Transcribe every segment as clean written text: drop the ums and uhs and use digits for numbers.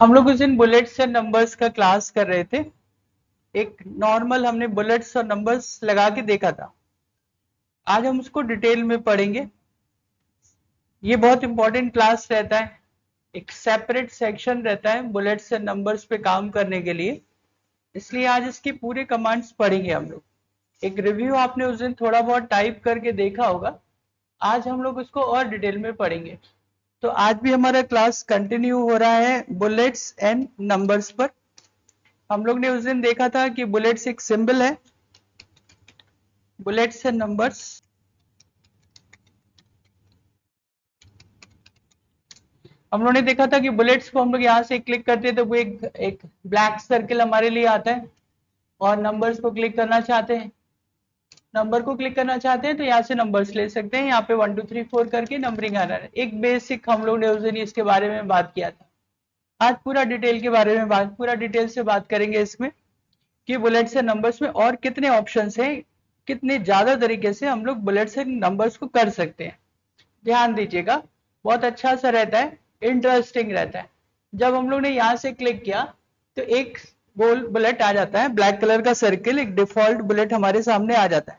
हम लोग उस दिन बुलेट्स एंड नंबर्स का क्लास कर रहे थे। एक नॉर्मल हमने बुलेट्स और नंबर्स लगा के देखा था। आज हम उसको डिटेल में पढ़ेंगे। ये बहुत इंपॉर्टेंट क्लास रहता है, एक सेपरेट सेक्शन रहता है बुलेट्स एंड नंबर्स पे काम करने के लिए। इसलिए आज इसके पूरे कमांड्स पढ़ेंगे हम लोग। एक रिव्यू आपने उस दिन थोड़ा बहुत टाइप करके देखा होगा, आज हम लोग उसको और डिटेल में पढ़ेंगे। तो आज भी हमारा क्लास कंटिन्यू हो रहा है बुलेट्स एंड नंबर्स पर। हम लोग ने उस दिन देखा था कि बुलेट्स एक सिंबल है, बुलेट्स एंड नंबर्स। हम लोगों ने देखा था कि बुलेट्स को हम लोग यहाँ से क्लिक करते हैं तो वो एक ब्लैक सर्कल हमारे लिए आता है, और नंबर्स को क्लिक करना चाहते हैं, नंबर को क्लिक करना चाहते हैं तो यहाँ से नंबर्स ले सकते हैं। यहाँ पे 1 2 3 4 करके नंबरिंग आ रहा है। एक बेसिक हम लोग ने उस दिन इसके बारे में बात किया था। आज पूरा डिटेल के बारे में पूरा डिटेल से बात करेंगे इसमें कि बुलेट्स एंड नंबर्स में और कितने ऑप्शंस हैं, कितने ज्यादा तरीके से हम लोग बुलेट्स एंड नंबर्स को कर सकते हैं। ध्यान दीजिएगा, बहुत अच्छा सा रहता है, इंटरेस्टिंग रहता है। जब हम लोग ने यहाँ से क्लिक किया तो एक गोल बुलेट आ जाता है, ब्लैक कलर का सर्किल, एक डिफॉल्ट बुलेट हमारे सामने आ जाता है।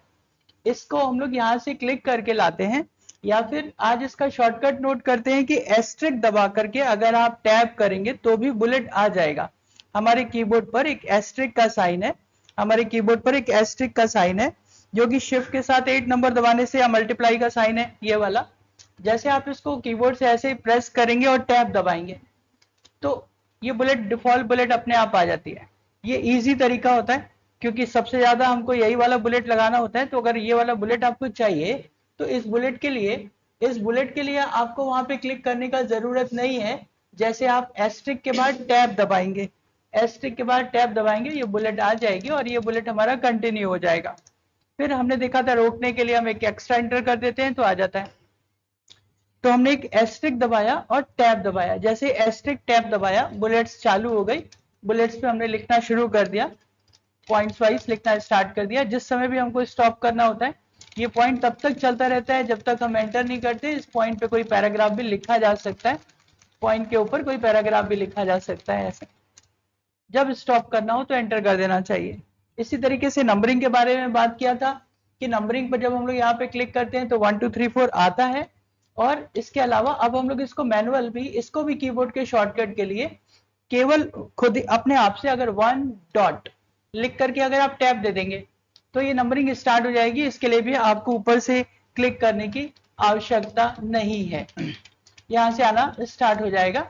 इसको हम लोग यहाँ से क्लिक करके लाते हैं, या फिर आज इसका शॉर्टकट नोट करते हैं कि एस्ट्रिक दबा करके अगर आप टैप करेंगे तो भी बुलेट आ जाएगा। हमारे कीबोर्ड पर एक एस्ट्रिक का साइन है, हमारे कीबोर्ड पर एक एस्ट्रिक का साइन है, जो कि शिफ्ट के साथ 8 नंबर दबाने से, या मल्टीप्लाई का साइन है ये वाला। जैसे आप इसको कीबोर्ड से ऐसे ही प्रेस करेंगे और टैप दबाएंगे तो ये बुलेट, डिफॉल्ट बुलेट अपने आप आ जाती है। ये इजी तरीका होता है, क्योंकि सबसे ज्यादा हमको यही वाला बुलेट लगाना होता है। तो अगर ये वाला बुलेट आपको चाहिए तो इस बुलेट के लिए आपको वहां पे क्लिक करने का जरूरत नहीं है। जैसे आप एस्ट्रिक के बाद टैप दबाएंगे, एस्ट्रिक के बाद टैप दबाएंगे, ये बुलेट आ जाएगी और ये बुलेट हमारा कंटिन्यू हो जाएगा। फिर हमने देखा था रोकने के लिए हम एक एक्स्ट्रा एंटर कर देते हैं तो आ जाता है। तो हमने एक एस्ट्रिक दबाया और टैब दबाया, जैसे एस्ट्रिक टैब दबाया बुलेट्स चालू हो गई। बुलेट्स पे हमने लिखना शुरू कर दिया, पॉइंट्स वाइज लिखना स्टार्ट कर दिया। जिस समय भी हमको स्टॉप करना होता है, ये पॉइंट तब तक चलता रहता है जब तक हम एंटर नहीं करते। इस पॉइंट पे कोई पैराग्राफ भी लिखा जा सकता है, पॉइंट के ऊपर कोई पैराग्राफ भी लिखा जा सकता है। ऐसे जब स्टॉप करना हो तो एंटर कर देना चाहिए। इसी तरीके से नंबरिंग के बारे में बात किया था कि नंबरिंग पर जब हम लोग यहाँ पे क्लिक करते हैं तो 1 2 3 4 आता है। और इसके अलावा अब हम लोग इसको मैनुअल भी, इसको भी कीबोर्ड के शॉर्टकट के लिए केवल खुद अपने आप से अगर 1 डॉट लिख करके अगर आप टैप दे देंगे तो ये नंबरिंग स्टार्ट हो जाएगी। इसके लिए भी आपको ऊपर से क्लिक करने की आवश्यकता नहीं है, यहाँ से आना स्टार्ट हो जाएगा।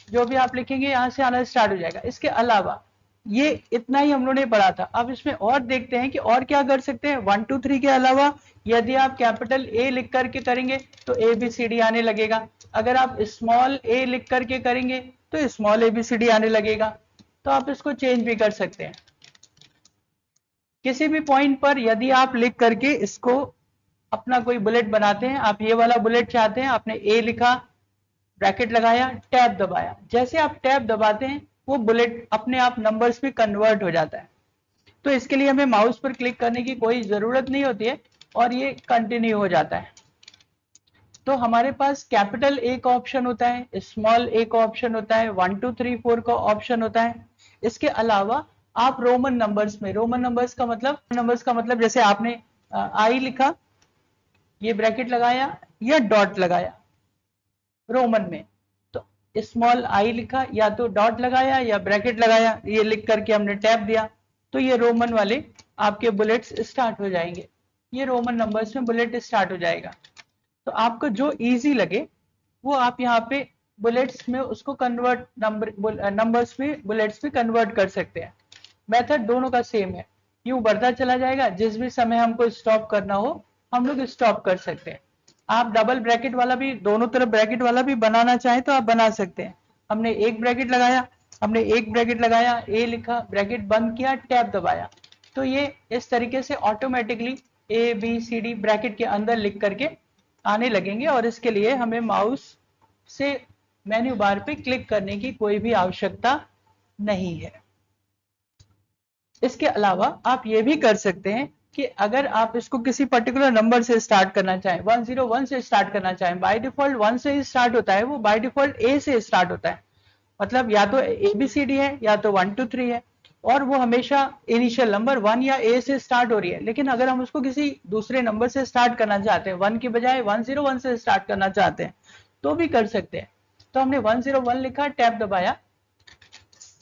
जो भी आप लिखेंगे यहाँ से आना स्टार्ट हो जाएगा। इसके अलावा ये इतना ही हम लोगों ने पढ़ा था। अब इसमें और देखते हैं कि और क्या कर सकते हैं। 1 2 3 के अलावा यदि आप कैपिटल ए लिख करके करेंगे तो ए बी सी डी आने लगेगा। अगर आप स्मॉल ए लिख करके करेंगे तो small A B C D आने लगेगा। तो आप इसको चेंज भी कर सकते हैं। किसी भी पॉइंट पर यदि आप लिख करके इसको अपना कोई बुलेट बनाते हैं, आप ये वाला बुलेट चाहते हैं, आपने ए लिखा, ब्रैकेट लगाया, टैब दबाया, जैसे आप टैब दबाते हैं वो बुलेट अपने आप नंबर्स में कन्वर्ट हो जाता है। तो इसके लिए हमें माउस पर क्लिक करने की कोई जरूरत नहीं होती है और ये कंटिन्यू हो जाता है। तो हमारे पास कैपिटल ए का ऑप्शन होता है, स्मॉल ए का ऑप्शन होता है, 1 2 3 4 का ऑप्शन होता है। इसके अलावा आप रोमन नंबर्स में, रोमन नंबर्स का मतलब जैसे आपने आई लिखा, ये ब्रैकेट लगाया या डॉट लगाया रोमन में, तो स्मॉल आई लिखा, या तो डॉट लगाया या ब्रैकेट लगाया, ये लिख करके हमने टैप दिया तो ये रोमन वाले आपके बुलेट्स स्टार्ट हो जाएंगे। ये रोमन नंबर्स में बुलेट स्टार्ट हो जाएगा। तो आपको जो इजी लगे वो आप यहाँ पे बुलेट्स में उसको कन्वर्ट, नंबर्स में बुलेट्स में कन्वर्ट कर सकते हैं। मेथड दोनों का सेम है, यूं बढ़ता चला जाएगा। जिस भी समय हमको स्टॉप करना हो हम लोग स्टॉप कर सकते हैं। आप डबल ब्रैकेट वाला भी, दोनों तरफ ब्रैकेट वाला भी बनाना चाहें तो आप बना सकते हैं। हमने एक ब्रैकेट लगाया, ए लिखा, ब्रैकेट बंद किया, टैब दबाया, तो ये इस तरीके से automatically A B C D bracket के अंदर लिख करके आने लगेंगे। और इसके लिए हमें माउस से मेन्यू बार पे क्लिक करने की कोई भी आवश्यकता नहीं है। इसके अलावा आप ये भी कर सकते हैं कि अगर आप इसको किसी पर्टिकुलर नंबर से स्टार्ट करना चाहें, 101 से स्टार्ट करना चाहें, बाय डिफॉल्ट 1 से ही स्टार्ट होता है, वो बाय डिफॉल्ट ए से स्टार्ट होता है। मतलब या तो ABCD है या तो 1 2 3 है, और वो हमेशा इनिशियल नंबर 1 या A से स्टार्ट हो रही है। लेकिन अगर हम उसको किसी दूसरे नंबर से स्टार्ट करना चाहते हैं, 1 की बजाय 101 से स्टार्ट करना चाहते हैं, तो भी कर सकते हैं। तो हमने 101 लिखा, टैब दबाया,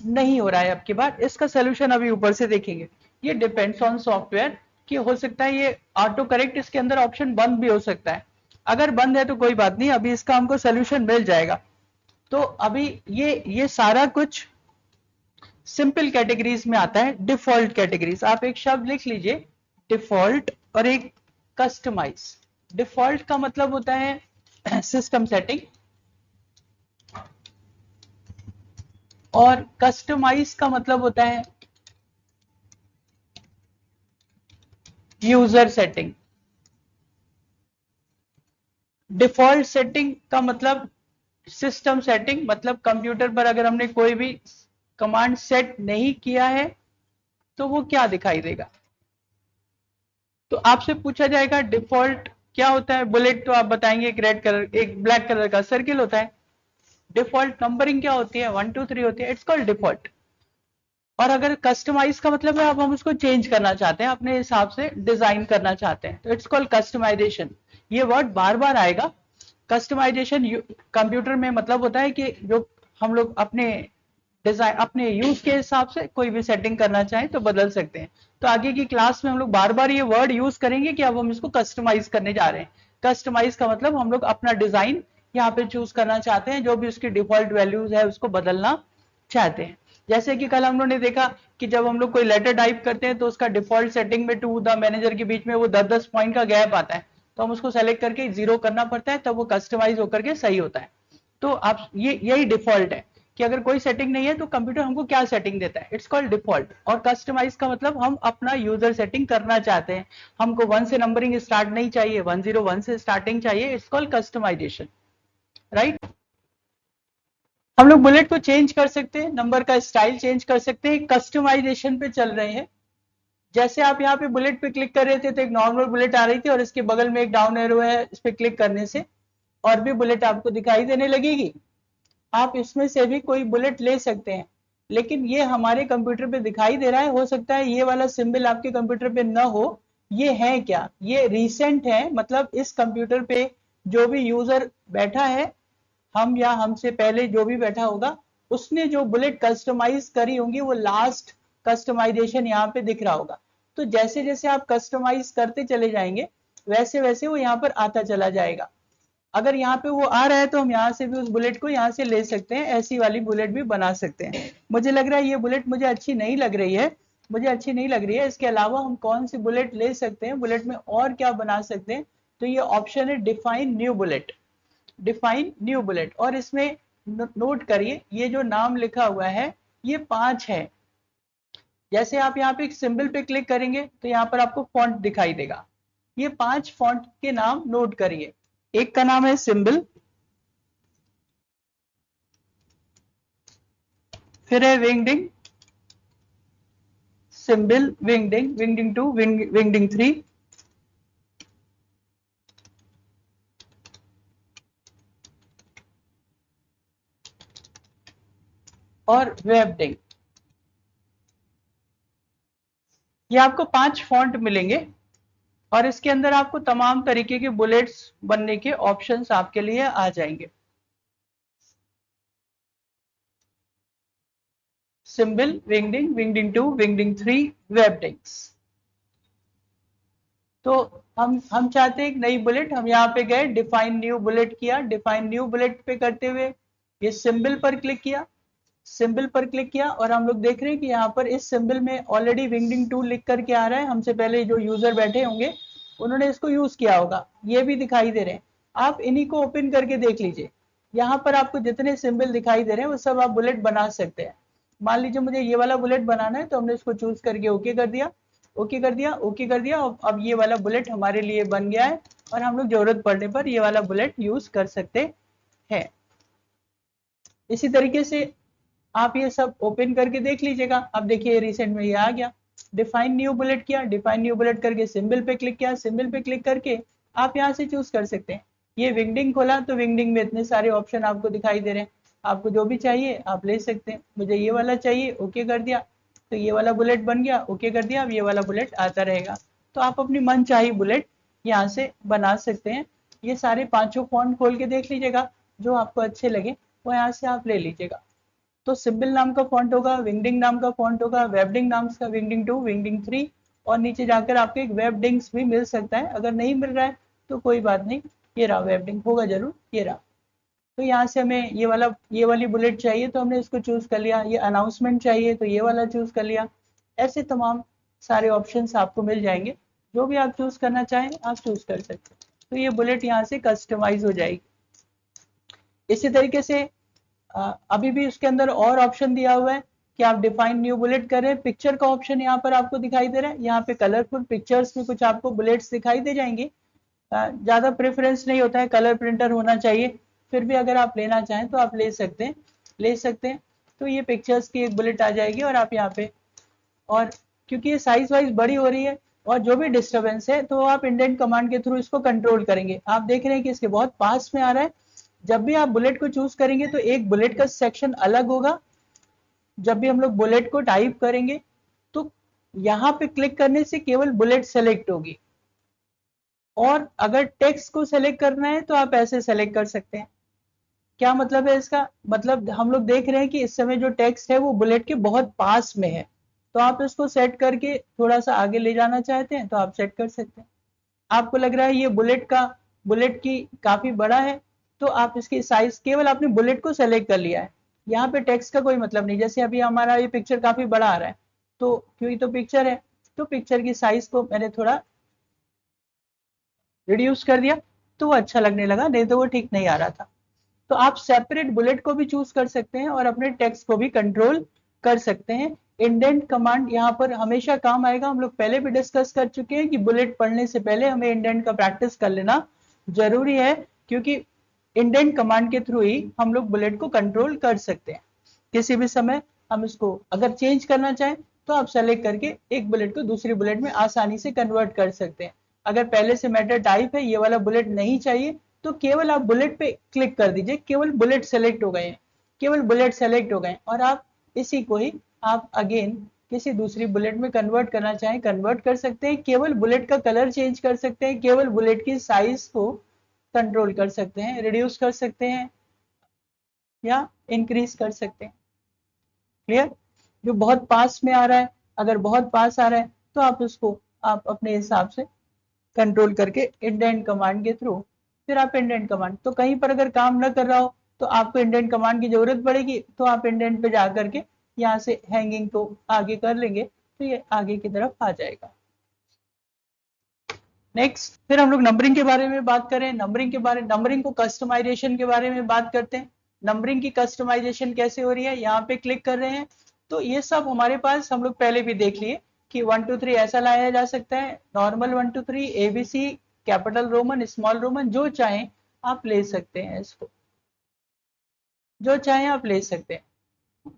नहीं हो रहा है। अब की बार इसका सोल्यूशन अभी ऊपर से देखेंगे। ये डिपेंड्स ऑन सॉफ्टवेयर कि हो सकता है ये ऑटो करेक्ट इसके अंदर ऑप्शन बंद भी हो सकता है। अगर बंद है तो कोई बात नहीं, अभी इसका हमको सोल्यूशन मिल जाएगा। तो अभी ये सारा कुछ सिंपल कैटेगरीज में आता है। डिफॉल्ट कैटेगरीज, आप एक शब्द लिख लीजिए, डिफॉल्ट और एक कस्टमाइज। डिफॉल्ट का मतलब होता है सिस्टम सेटिंग, और कस्टमाइज का मतलब होता है यूजर सेटिंग। डिफॉल्ट सेटिंग का मतलब सिस्टम सेटिंग, मतलब कंप्यूटर पर अगर हमने कोई भी कमांड सेट नहीं किया है तो वो क्या दिखाई देगा। तो आपसे पूछा जाएगा डिफॉल्ट क्या होता है। बुलेट तो आप बताएंगे एक रेड कलर, एक ब्लैक कलर का सर्किल होता है। डिफॉल्ट नंबरिंग क्या होती है, 1 2 3 होती है, इट्स कॉल्ड डिफॉल्ट। और अगर कस्टमाइज का मतलब है अब हम उसको चेंज करना चाहते हैं, अपने हिसाब से डिजाइन करना चाहते हैं, तो इट्स कॉल्ड कस्टमाइजेशन। ये वर्ड बार बार आएगा। कस्टमाइजेशन कंप्यूटर में मतलब होता है कि जो हम लोग अपने डिजाइन, अपने यूज के हिसाब से कोई भी सेटिंग करना चाहें तो बदल सकते हैं। तो आगे की क्लास में हम लोग बार बार ये वर्ड यूज करेंगे कि अब हम इसको कस्टमाइज करने जा रहे हैं। कस्टमाइज का मतलब हम लोग अपना डिजाइन यहाँ पे चूज करना चाहते हैं, जो भी उसकी डिफॉल्ट वैल्यूज है उसको बदलना चाहते हैं। जैसे कि कल हम लोगों ने देखा कि जब हम लोग कोई लेटर टाइप करते हैं तो उसका डिफॉल्ट सेटिंग में टू द मैनेजर के बीच में वो 10-10 पॉइंट का गैप आता है, तो हम उसको सेलेक्ट करके 0 करना पड़ता है, तब वो कस्टमाइज होकर के सही होता है। तो आप ये यही डिफॉल्ट है कि अगर कोई सेटिंग नहीं है तो कंप्यूटर हमको क्या सेटिंग देता है, इट्स कॉल्ड डिफॉल्ट। और कस्टमाइज का मतलब हम अपना यूजर सेटिंग करना चाहते हैं, हमको 1 से नंबरिंग स्टार्ट नहीं चाहिए, 101 से स्टार्टिंग चाहिए, इट्स कॉल्ड कस्टमाइजेशन, राइट। हम लोग बुलेट को चेंज कर सकते हैं, नंबर का स्टाइल चेंज कर सकते हैं, कस्टमाइजेशन पे चल रहे हैं। जैसे आप यहाँ पे बुलेट पे क्लिक कर रहे थे तो एक नॉर्मल बुलेट आ रही थी, और इसके बगल में एक डाउन एरो है, इस पे क्लिक करने से और भी बुलेट आपको दिखाई देने लगेगी। आप इसमें से भी कोई बुलेट ले सकते हैं, लेकिन ये हमारे कंप्यूटर पे दिखाई दे रहा है, हो सकता है ये वाला सिंबल आपके कंप्यूटर पे न हो। ये है क्या, ये रिसेंट है, मतलब इस कंप्यूटर पे जो भी यूजर बैठा है, हम या हमसे पहले जो भी बैठा होगा, उसने जो बुलेट कस्टमाइज करी होंगी वो लास्ट कस्टमाइजेशन यहाँ पे दिख रहा होगा। तो जैसे जैसे आप कस्टमाइज करते चले जाएंगे वैसे वैसे वो यहाँ पर आता चला जाएगा। अगर यहाँ पे वो आ रहा है तो हम यहाँ से भी उस बुलेट को यहाँ से ले सकते हैं, ऐसी वाली बुलेट भी बना सकते हैं। मुझे लग रहा है ये बुलेट मुझे अच्छी नहीं लग रही है, मुझे अच्छी नहीं लग रही है। इसके अलावा हम कौन सी बुलेट ले सकते हैं, बुलेट में और क्या बना सकते हैं, तो ये ऑप्शन है define new bullet. Define new bullet, और इसमें नोट करिए ये जो नाम लिखा हुआ है ये 5 है। जैसे आप यहाँ पे एक सिंबल पे क्लिक करेंगे तो यहाँ पर आपको फॉन्ट दिखाई देगा, ये 5 फॉन्ट के नाम नोट करिए। एक का नाम है सिंबल, फिर है विंगडिंग, सिंबल, विंगडिंग, विंगडिंग 2, विंगडिंग 3, और वेबडिंग। ये आपको 5 फॉन्ट मिलेंगे, और इसके अंदर आपको तमाम तरीके के बुलेट्स बनने के ऑप्शंस आपके लिए आ जाएंगे। Symbol, wingding, wingding 2, wingding 3, webdings. तो हम चाहते हैं एक नई बुलेट, हम यहाँ पे गए, डिफाइन न्यू बुलेट किया, डिफाइन न्यू बुलेट पे करते हुए ये सिंबल पर क्लिक किया, सिंबल पर क्लिक किया, और हम लोग देख रहे हैं कि यहाँ पर इस सिंबल में ऑलरेडी विंगडिंग 2 लिख करके आ रहा है। हमसे पहले जो यूजर बैठे होंगे उन्होंने इसको यूज किया होगा, ये भी दिखाई दे रहे हैं। आप इन्हीं को ओपन करके देख लीजिए, यहाँ पर आपको जितने सिंबल दिखाई दे रहे हैं वो सब आप बुलेट बना सकते हैं। मान लीजिए मुझे ये वाला बुलेट बनाना है, तो हमने इसको चूज करके ओके कर दिया, ओके कर दिया, ओके कर दिया। अब ये वाला बुलेट हमारे लिए बन गया है, और हम लोग जरूरत पड़ने पर ये वाला बुलेट यूज कर सकते हैं। इसी तरीके से आप ये सब ओपन करके देख लीजिएगा। अब देखिए रिसेंट में ये आ गया, डिफाइन न्यू बुलेट किया, डिफाइन न्यू बुलेट करके सिंबल पे क्लिक किया, सिंबल पे क्लिक करके आप यहाँ से चूज कर सकते हैं। ये विंगडिंग खोला तो विंगडिंग में इतने सारे ऑप्शन आपको दिखाई दे रहे हैं। आपको जो भी चाहिए आप ले सकते हैं। मुझे ये वाला चाहिए, ओके कर दिया, तो ये वाला बुलेट बन गया, ओके कर दिया, अब ये वाला बुलेट आता रहेगा। तो आप अपनी मन चाही बुलेट यहाँ से बना सकते हैं। ये सारे पांचों फॉन्ट खोल के देख लीजिएगा, जो आपको अच्छे लगे वो यहाँ से आप ले लीजिएगा। तो सिंबल नाम का फॉन्ट होगा, विंगडिंग नाम का फॉन्ट होगा, वेबडिंग नाम का, विंगडिंग 2, विंगडिंग 3, और नीचे जाकर आपको एक वेबडिंग्स भी मिल सकता है। अगर नहीं मिल रहा है तो कोई बात नहीं, ये रहा वेबडिंग, होगा जरूर, ये रहा। तो यहाँ से हमें ये वाली बुलेट चाहिए तो हमने इसको चूज कर लिया, ये अनाउंसमेंट चाहिए तो ये वाला चूज कर लिया। ऐसे तमाम सारे ऑप्शंस आपको मिल जाएंगे, जो भी आप चूज करना चाहें आप चूज कर सकते हैं। तो ये बुलेट यहाँ से कस्टमाइज हो जाएगी। इसी तरीके से अभी भी उसके अंदर और ऑप्शन दिया हुआ है कि आप डिफाइन न्यू बुलेट करें। पिक्चर का ऑप्शन यहाँ पर आपको दिखाई दे रहा है, यहाँ पे कलरफुल पिक्चर्स में कुछ आपको बुलेट्स दिखाई दे जाएंगे। ज्यादा प्रेफरेंस नहीं होता है, कलर प्रिंटर होना चाहिए, फिर भी अगर आप लेना चाहें तो आप ले सकते हैं। तो ये पिक्चर्स की एक बुलेट आ जाएगी और आप यहाँ पे, और क्योंकि ये साइज वाइज बड़ी हो रही है और जो भी डिस्टर्बेंस है तो आप इंडेंट कमांड के थ्रू इसको कंट्रोल करेंगे। आप देख रहे हैं कि इसके बहुत पास में आ रहा है। जब भी आप बुलेट को चूज करेंगे तो एक बुलेट का सेक्शन अलग होगा। जब भी हम लोग बुलेट को टाइप करेंगे तो यहाँ पे क्लिक करने से केवल बुलेट सेलेक्ट होगी, और अगर टेक्स्ट को सेलेक्ट करना है तो आप ऐसे सेलेक्ट कर सकते हैं। क्या मतलब है इसका? मतलब हम लोग देख रहे हैं कि इस समय जो टेक्स्ट है वो बुलेट के बहुत पास में है, तो आप इसको सेट करके थोड़ा सा आगे ले जाना चाहते हैं तो आप सेट कर सकते हैं। आपको लग रहा है ये बुलेट की काफी बड़ा है, तो आप इसकी साइज, केवल आपने बुलेट को सेलेक्ट कर लिया है, यहाँ पे टेक्स्ट का कोई मतलब नहीं। जैसे अभी हमारा ये पिक्चर काफी बड़ा आ रहा है, तो क्योंकि तो पिक्चर है, तो पिक्चर की साइज को मैंने थोड़ा रिड्यूस कर दिया, तो वो अच्छा लगने लगा, नहीं तो वो ठीक नहीं आ रहा था। तो आप सेपरेट बुलेट को भी चूज कर सकते हैं और अपने टेक्स्ट को भी कंट्रोल कर सकते हैं। इंडेंट कमांड यहाँ पर हमेशा काम आएगा। हम लोग पहले भी डिस्कस कर चुके हैं कि बुलेट पढ़ने से पहले हमें इंडेंट का प्रैक्टिस कर लेना जरूरी है, क्योंकि इंडेंट कमांड के थ्रू ही हम लोग बुलेट को कंट्रोल कर सकते हैं। किसी भी समय हम इसको अगर चेंज करना चाहें तो आप सेलेक्ट करके एक बुलेट को दूसरी बुलेट में आसानी से कन्वर्ट कर सकते हैं। अगर पहले से मैटर टाइप है, ये वाला बुलेट नहीं चाहिए, तो केवल आप बुलेट पे क्लिक कर दीजिए, केवल बुलेट सेलेक्ट हो गए हैं, केवल बुलेट सेलेक्ट हो गए, और आप इसी को ही आप अगेन किसी दूसरी बुलेट में कन्वर्ट करना चाहें कन्वर्ट कर सकते हैं। केवल बुलेट का कलर चेंज कर सकते हैं, केवल बुलेट की साइज को कंट्रोल कर सकते हैं, रिड्यूस कर सकते हैं या इंक्रीज कर सकते हैं। क्लियर? जो बहुत पास में आ रहा है, अगर बहुत पास आ रहा है तो आप उसको आप अपने हिसाब से कंट्रोल करके इंडेंट कमांड के थ्रू, फिर आप इंडेंट कमांड, तो कहीं पर अगर काम न कर रहा हो तो आपको इंडेंट कमांड की जरूरत पड़ेगी, तो आप इंडेंट पे जा करके यहाँ से हैंगिंग को आगे कर लेंगे तो ये आगे की तरफ आ जाएगा। नेक्स्ट, फिर हम लोग नंबरिंग के बारे में बात करें। नंबरिंग को कस्टमाइजेशन के बारे में बात करते हैं। नंबरिंग की कस्टमाइजेशन कैसे हो रही है, यहाँ पे क्लिक कर रहे हैं तो ये सब हमारे पास हम लोग पहले भी देख लिए कि 1 2 3 ऐसा लाया जा सकता है, normal 1 2 3, ABC, capital Roman, small Roman, जो चाहें आप ले सकते हैं, इसको जो चाहें आप ले सकते हैं।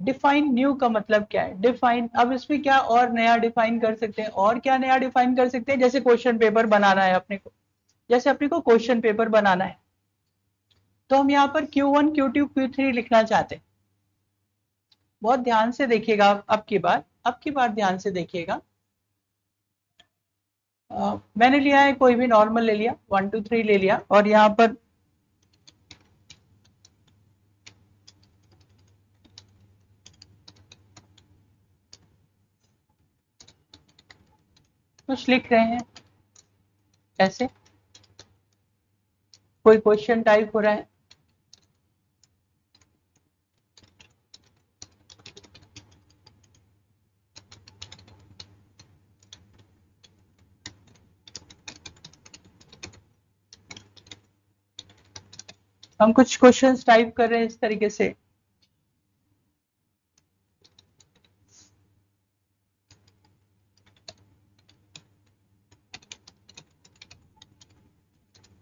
डिफाइन न्यू का मतलब क्या है? डिफाइन, अब इसमें क्या और नया डिफाइन कर सकते हैं, और क्या नया डिफाइन कर सकते हैं? जैसे क्वेश्चन पेपर बनाना है अपने को, जैसे अपने को क्वेश्चन पेपर बनाना है, तो हम यहाँ पर Q1 Q2 Q3 लिखना चाहते हैं। बहुत ध्यान से देखिएगा, अब की बार ध्यान से देखिएगा। मैंने लिया है कोई भी नॉर्मल ले लिया, 1 2 3 ले लिया, और यहाँ पर कुछ लिख रहे हैं, ऐसे कोई क्वेश्चन टाइप हो रहा है, हम कुछ क्वेश्चंस टाइप कर रहे हैं इस तरीके से।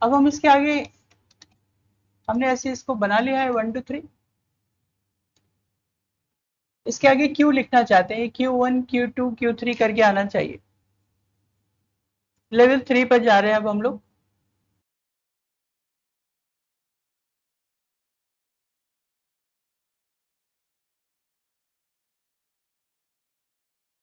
अब हम इसके आगे, हमने ऐसे इसको बना लिया है 1 2 3, इसके आगे क्यू लिखना चाहते हैं, Q1 Q2 Q3 करके आना चाहिए। लेवल 3 पर जा रहे हैं अब हम लोग।